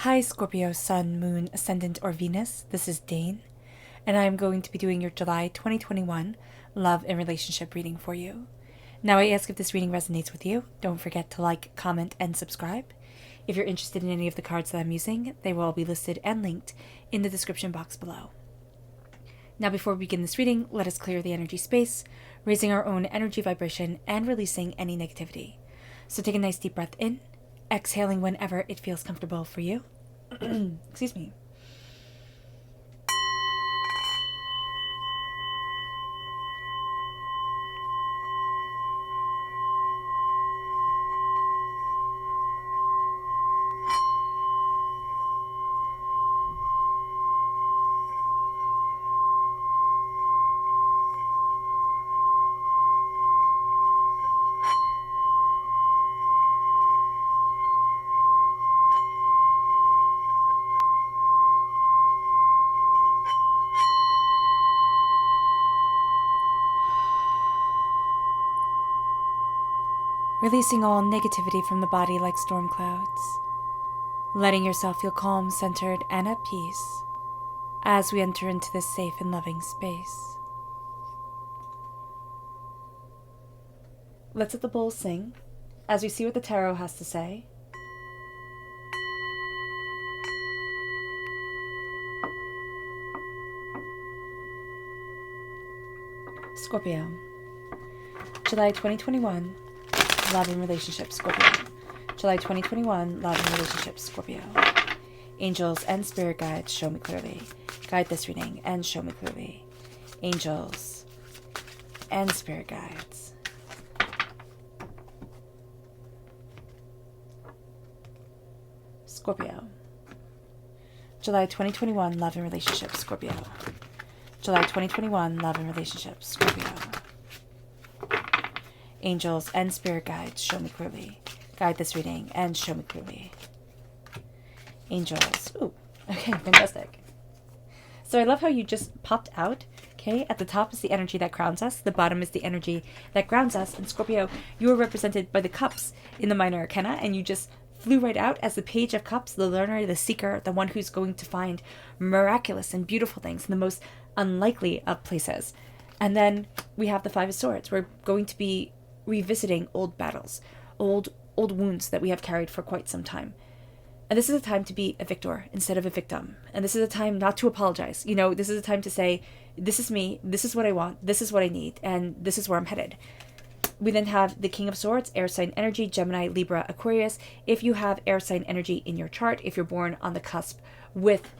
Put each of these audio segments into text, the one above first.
Hi, Scorpio, Sun, Moon, Ascendant, or Venus. This is Dane, and I am going to be doing your July 2021 love and relationship reading for you. Now, I ask if this reading resonates with you. Don't forget to like, comment, and subscribe. If you're interested in any of the cards that I'm using, they will all be listed and linked in the description box below. Now, before we begin this reading, let us clear the energy space, raising our own energy vibration and releasing any negativity. So take a nice deep breath in, exhaling whenever it feels comfortable for you. Excuse me. Releasing all negativity from the body like storm clouds. Letting yourself feel calm, centered, and at peace as we enter into this safe and loving space. Let's let the bowl sing as we see what the tarot has to say. Scorpio, July 2021, love and relationships, Scorpio. July 2021, love and relationships, Scorpio. Angels and spirit guides, show me clearly. Guide this reading and show me clearly. Angels and spirit guides. Scorpio, July 2021, love and relationships, Scorpio. July 2021, love and relationships, Scorpio. Angels and spirit guides, show me clearly. Guide this reading and show me clearly. Angels. Ooh, okay, fantastic. So I love how you just popped out, okay? At the top is the energy that grounds us. The bottom is the energy that grounds us. And Scorpio, you are represented by the cups in the minor arcana, and you just flew right out as the page of cups, the learner, the seeker, the one who's going to find miraculous and beautiful things in the most unlikely of places. And then we have the Five of Swords. We're going to be revisiting old battles, old wounds that we have carried for quite some time. And this is a time to be a victor instead of a victim. And this is a time not to apologize. This is a time to say, this is me, this is what I want, this is what I need, and this is where I'm headed. We then have the King of Swords, air sign energy, Gemini, Libra, Aquarius. If you have air sign energy in your chart, if you're born on the cusp with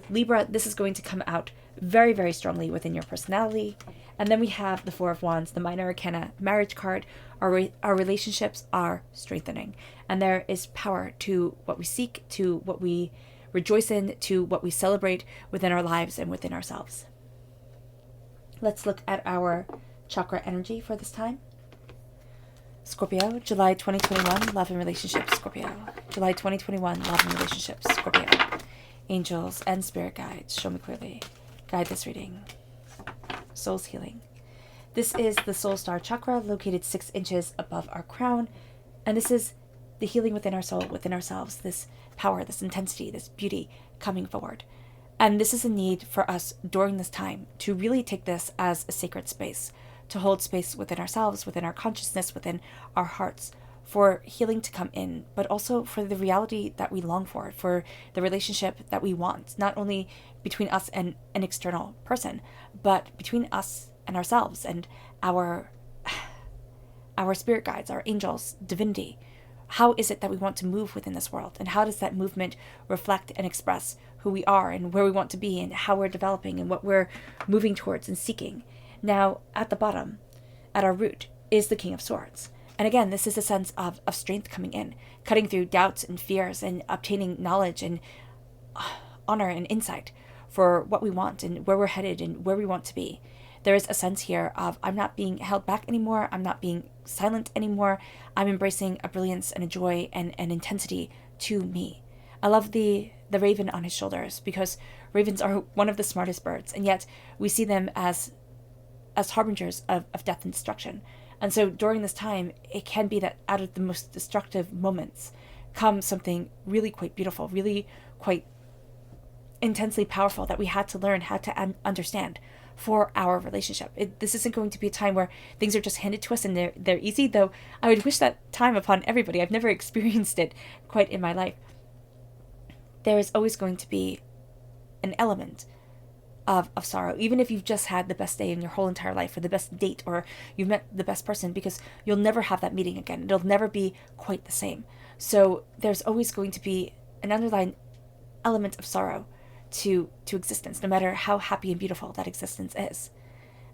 Libra, this is going to come out very, very strongly within your personality. And then we have the Four of Wands, the minor arcana marriage card. Our relationships are strengthening. And there is power to what we seek, to what we rejoice in, to what we celebrate within our lives and within ourselves. Let's look at our chakra energy for this time. Scorpio, July 2021, love and relationships, Scorpio. July 2021, love and relationships, Scorpio. Angels and spirit guides, show me clearly. Guide this reading. Soul's healing. This is the soul star chakra located 6 inches above our crown. And this is the healing within our soul, within ourselves, this power, this intensity, this beauty coming forward. And this is a need for us during this time to really take this as a sacred space, to hold space within ourselves, within our consciousness, within our hearts, for healing to come in, but also for the reality that we long for the relationship that we want, not only between us and an external person, but between us and ourselves and our spirit guides, our angels, divinity. How is it that we want to move within this world? And how does that movement reflect and express who we are and where we want to be and how we're developing and what we're moving towards and seeking? Now, at the bottom, at our root, is the King of Swords. And again, this is a sense of strength coming in, cutting through doubts and fears and obtaining knowledge and honor and insight for what we want and where we're headed and where we want to be. There is a sense here of, I'm not being held back anymore. I'm not being silent anymore. I'm embracing a brilliance and a joy and an intensity to me. I love the raven on his shoulders, because ravens are one of the smartest birds, and yet we see them as harbingers of death and destruction. And so during this time, it can be that out of the most destructive moments come something really quite beautiful, really quite intensely powerful that we had to learn how to understand for our relationship. This isn't going to be a time where things are just handed to us and they're easy, though I would wish that time upon everybody. I've never experienced it quite in my life. There is always going to be an element of sorrow, even if you've just had the best day in your whole entire life, or the best date, or you've met the best person, because you'll never have that meeting again. It'll never be quite the same. So there's always going to be an underlying element of sorrow to existence, no matter how happy and beautiful that existence is.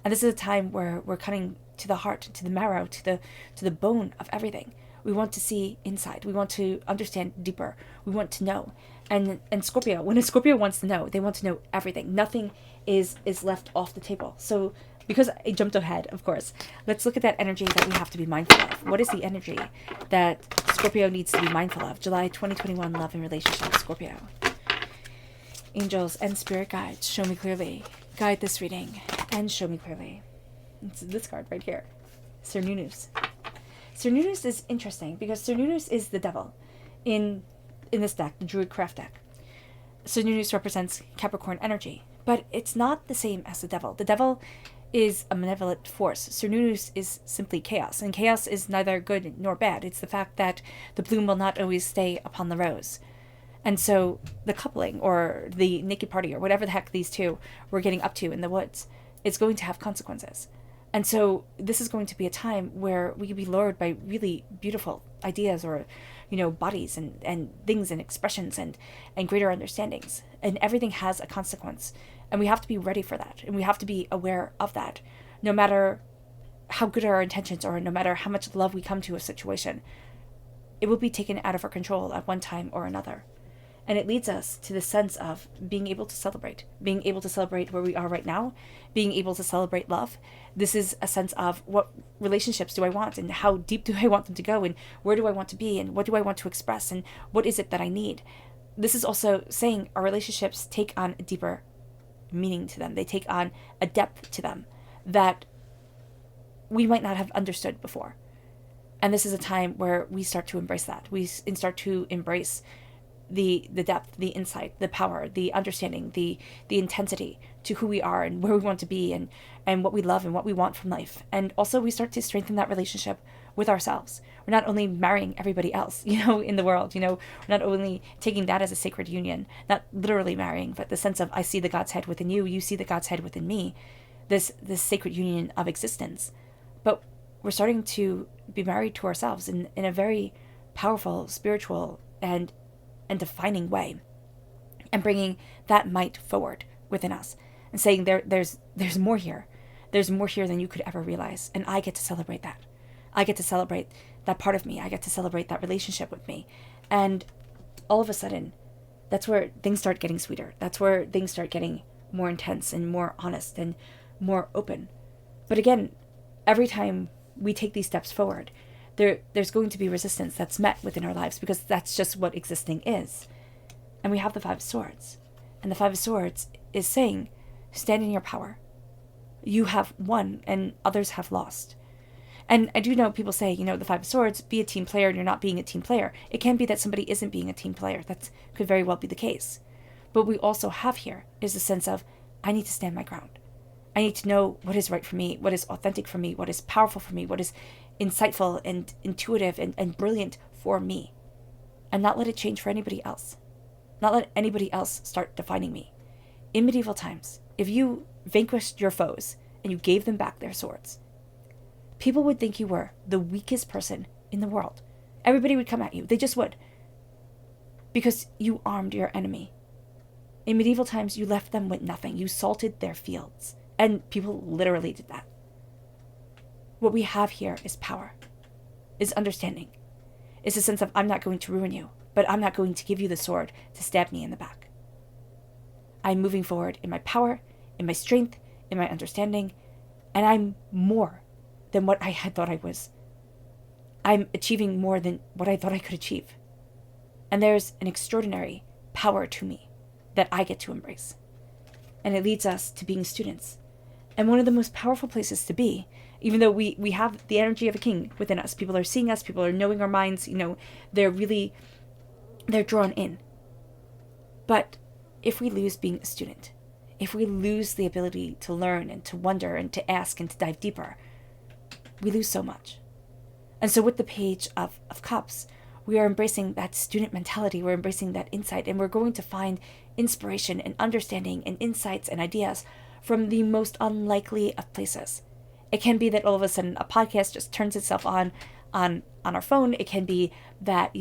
And this is a time where we're cutting to the heart, to the marrow, to the bone of everything. We want to see inside. We want to understand deeper. We want to know. And Scorpio, when a Scorpio wants to know, they want to know everything. Nothing is left off the table. So because I jumped ahead, of course, let's look at that energy that we have to be mindful of. What is the energy that Scorpio needs to be mindful of? July 2021, love and relationship, Scorpio. Angels and spirit guides, show me clearly. Guide this reading and show me clearly. It's this card right here. Cernunnos. Cernunnos is interesting because Cernunnos is the devil in this deck, the Druid Craft deck. Cernunnos represents Capricorn energy, but it's not the same as the devil. The devil is a malevolent force. Cernunnos is simply chaos, and chaos is neither good nor bad. It's the fact that the bloom will not always stay upon the rose. And so the coupling, or the naked party, or whatever the heck these two were getting up to in the woods, is going to have consequences. And so this is going to be a time where we can be lured by really beautiful ideas, or, bodies and things and expressions and greater understandings. And everything has a consequence. And we have to be ready for that. And we have to be aware of that. No matter how good our intentions are, no matter how much love we come to a situation, it will be taken out of our control at one time or another. And it leads us to the sense of being able to celebrate where we are right now, being able to celebrate love. This is a sense of what relationships do I want, and how deep do I want them to go, and where do I want to be, and what do I want to express, and what is it that I need. This is also saying our relationships take on a deeper meaning to them. They take on a depth to them that we might not have understood before. And this is a time where we start to embrace that. We start to embrace the depth, the insight, the power, the understanding, the intensity to who we are and where we want to be, and what we love and what we want from life. And also we start to strengthen that relationship with ourselves. We're not only marrying everybody else, in the world, we're not only taking that as a sacred union, not literally marrying, but the sense of I see the God's head within you, you see the God's head within me, this sacred union of existence. But we're starting to be married to ourselves in a very powerful, spiritual, and defining way, and bringing that might forward within us, and saying there's more here. There's more here than you could ever realize, and I get to celebrate that. I get to celebrate that part of me. I get to celebrate that relationship with me. And all of a sudden, that's where things start getting sweeter. That's where things start getting more intense and more honest and more open. But again, every time we take these steps forward, there's going to be resistance that's met within our lives, because that's just what existing is. And we have the Five of Swords. And the Five of Swords is saying, stand in your power. You have won and others have lost. And I do know people say, the Five of Swords, be a team player, and you're not being a team player. It can be that somebody isn't being a team player. That could very well be the case. But what we also have here is a sense of, I need to stand my ground. I need to know what is right for me, what is authentic for me, what is powerful for me, what is insightful and intuitive and brilliant for me. And not let it change for anybody else. Not let anybody else start defining me. In medieval times, if you vanquished your foes and you gave them back their swords, people would think you were the weakest person in the world. Everybody would come at you. They just would. Because you armed your enemy. In medieval times, you left them with nothing. You salted their fields. And people literally did that. What we have here is power, is understanding, is a sense of I'm not going to ruin you, but I'm not going to give you the sword to stab me in the back. I'm moving forward in my power, in my strength, in my understanding, and I'm more than what I had thought I was. I'm achieving more than what I thought I could achieve. And there's an extraordinary power to me that I get to embrace. And it leads us to being students. And one of the most powerful places to be, even though we have the energy of a king within us. People are seeing us, people are knowing our minds, they're really they're drawn in. But if we lose being a student, if we lose the ability to learn and to wonder and to ask and to dive deeper, we lose so much. And so with the Page of Cups, we are embracing that student mentality, we're embracing that insight, and we're going to find inspiration and understanding and insights and ideas from the most unlikely of places. It can be that all of a sudden a podcast just turns itself on our phone. It can be that,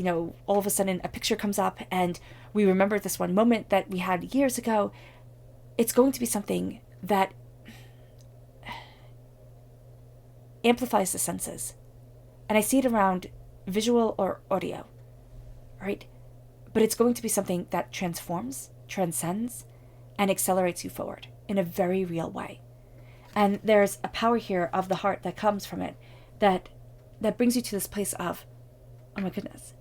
all of a sudden a picture comes up and we remember this one moment that we had years ago. It's going to be something that amplifies the senses. And I see it around visual or audio, right? But it's going to be something that transforms, transcends, and accelerates you forward in a very real way. And there's a power here of the heart that comes from it that brings you to this place of, oh my goodness,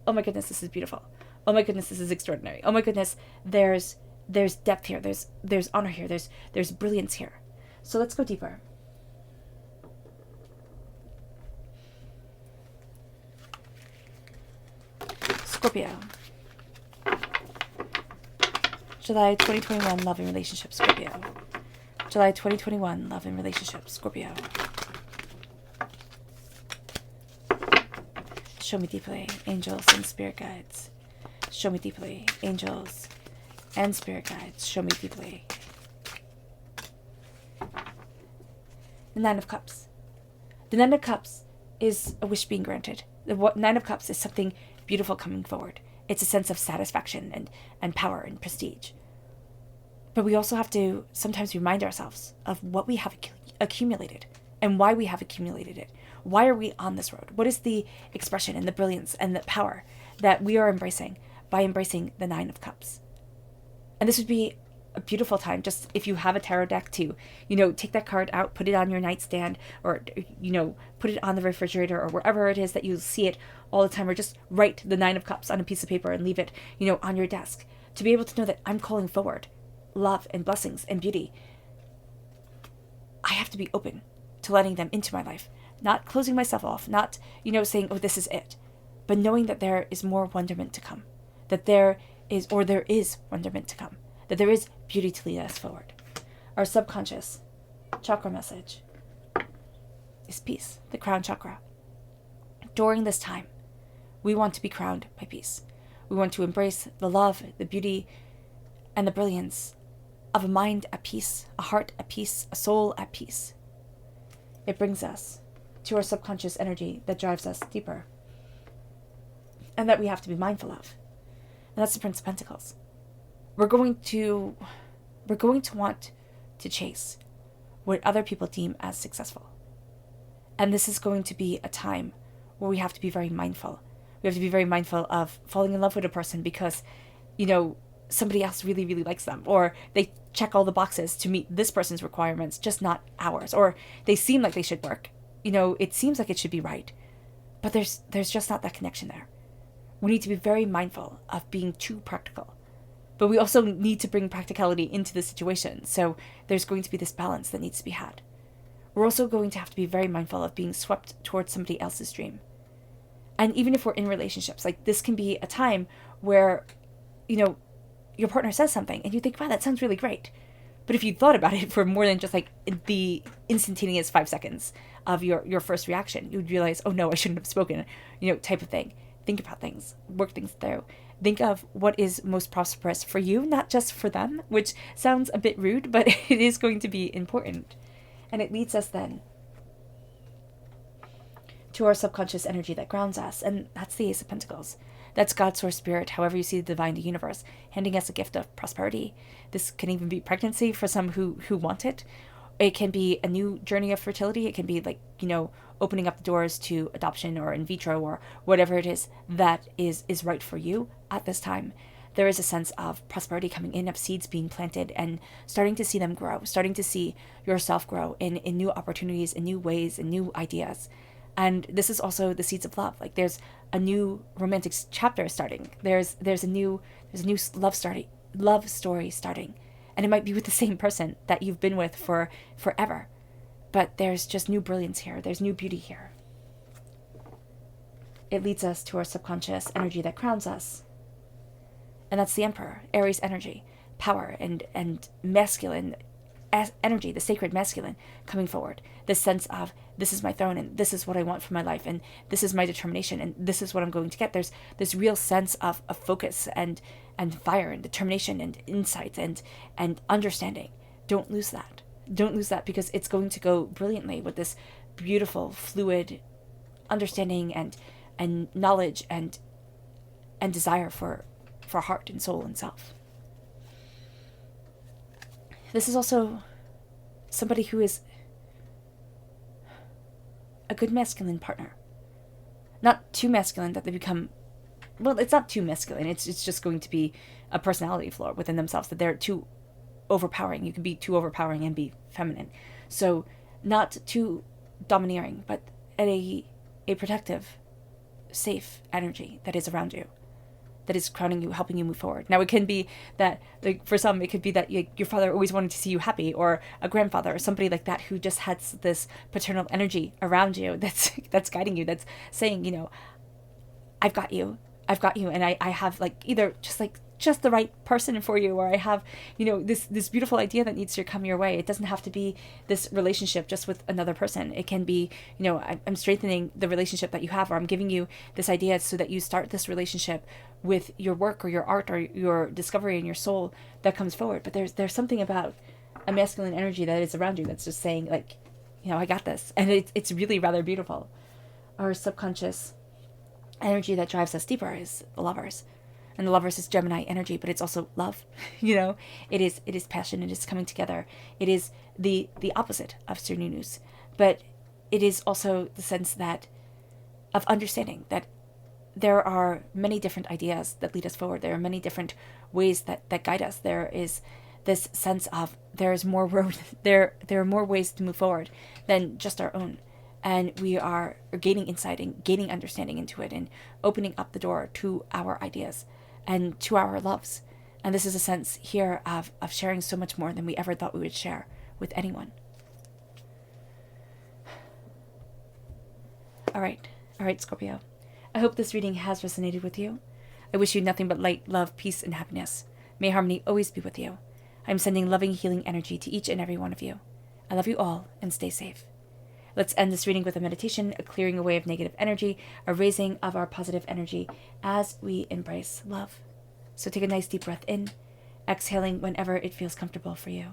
oh my goodness, this is beautiful. Oh my goodness, this is extraordinary. Oh my goodness, there's depth here. There's honor here. There's brilliance here. So let's go deeper. Scorpio. July 2021, love and relationship, Scorpio. July 2021, love and relationship, Scorpio. Show me deeply, angels and spirit guides. Show me deeply, angels and spirit guides. Show me deeply. The Nine of Cups. The Nine of Cups is a wish being granted. The Nine of Cups is something beautiful coming forward. It's a sense of satisfaction and power and prestige. But we also have to sometimes remind ourselves of what we have accumulated and why we have accumulated it. Why are we on this road? What is the expression and the brilliance and the power that we are embracing by embracing the Nine of Cups? And this would be a beautiful time, just if you have a tarot deck, to, take that card out, put it on your nightstand, or, put it on the refrigerator or wherever it is that you see it all the time, or just write the Nine of Cups on a piece of paper and leave it, on your desk, to be able to know that I'm calling forward love and blessings and beauty. I have to be open to letting them into my life, not closing myself off, not, saying, oh, this is it, but knowing that there is more wonderment to come, that there is wonderment to come, that there is beauty to lead us forward. Our subconscious chakra message is peace, the crown chakra. During this time, we want to be crowned by peace. We want to embrace the love, the beauty, and the brilliance of a mind at peace, a heart at peace, a soul at peace. It brings us to our subconscious energy that drives us deeper, and that we have to be mindful of. And that's the Prince of Pentacles. We're going to want to chase what other people deem as successful. And this is going to be a time where we have to be very mindful. We have to be very mindful of falling in love with a person because, somebody else really, really likes them, or they check all the boxes to meet this person's requirements, just not ours, or they seem like they should work. It seems like it should be right, but there's just not that connection there. We need to be very mindful of being too practical, but we also need to bring practicality into the situation. So there's going to be this balance that needs to be had. We're also going to have to be very mindful of being swept towards somebody else's dream. And even if we're in relationships, this can be a time where, your partner says something and you think, wow, that sounds really great. But if you thought about it for more than just the instantaneous 5 seconds of your first reaction, you'd realize, oh no, I shouldn't have spoken, type of thing. Think about things, work things through. Think of what is most prosperous for you, not just for them, which sounds a bit rude, but it is going to be important. And it leads us then to our subconscious energy that grounds us, and that's the Ace of Pentacles. That's God's source spirit, however you see the divine, the universe, handing us a gift of prosperity. This can even be pregnancy for some who want it. It can be a new journey of fertility. It can be opening up the doors to adoption or in vitro or whatever it is that is right for you at this time. There is a sense of prosperity coming in, of seeds being planted and starting to see them grow, starting to see yourself grow in new opportunities, in new ways, in new ideas. And this is also the seeds of love. There's a new romantic chapter starting. There's a new love story starting. And it might be with the same person that you've been with for forever. But there's just new brilliance here. There's new beauty here. It leads us to our subconscious energy that crowns us. And that's the Emperor, Aries energy, power and masculine energy, the sacred masculine coming forward. This sense of, this is my throne and this is what I want for my life and this is my determination and this is what I'm going to get. There's this real sense of focus and fire and determination and insight and understanding. Don't lose that. Don't lose that, because it's going to go brilliantly with this beautiful, fluid understanding and knowledge and desire for heart and soul and self. This is also somebody who is a good masculine partner. Not too masculine that they become, well, it's not too masculine. It's just going to be a personality flaw within themselves, that they're too overpowering. You can be too overpowering and be feminine. So not too domineering, but at a protective, safe energy that is around you, that is crowning you, helping you move forward. Now, it can be that, like, for some, it could be that your father always wanted to see you happy, or a grandfather, or somebody like that who just has this paternal energy around you that's guiding you, that's saying, you know, I've got you, and I have, like, either just the right person for you, or I have, you know, this beautiful idea that needs to come your way. It doesn't have to be this relationship just with another person. It can be, you know, I'm strengthening the relationship that you have, or I'm giving you this idea so that you start this relationship with your work or your art or your discovery in your soul that comes forward. But there's something about a masculine energy that is around you that's just saying, like, you know, I got this. And it's really rather beautiful. Our subconscious energy that drives us deeper is the Lovers. And the Lovers is Gemini energy, but it's also love. You know, it is passion. It is coming together. It is the opposite of Cernunnos, but it is also the sense that of understanding that there are many different ideas that lead us forward. There are many different ways that guide us. There is this sense of there is more road. There are more ways to move forward than just our own. And we are gaining insight and gaining understanding into it and opening up the door to our ideas and to our loves. And this is a sense here of sharing so much more than we ever thought we would share with anyone. All right, Scorpio. I hope this reading has resonated with you. I wish you nothing but light, love, peace, and happiness. May harmony always be with you. I'm sending loving, healing energy to each and every one of you. I love you all, and stay safe. Let's end this reading with a meditation, a clearing away of negative energy, a raising of our positive energy as we embrace love. So take a nice deep breath in, exhaling whenever it feels comfortable for you.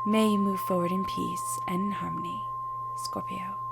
May you move forward in peace and in harmony, Scorpio.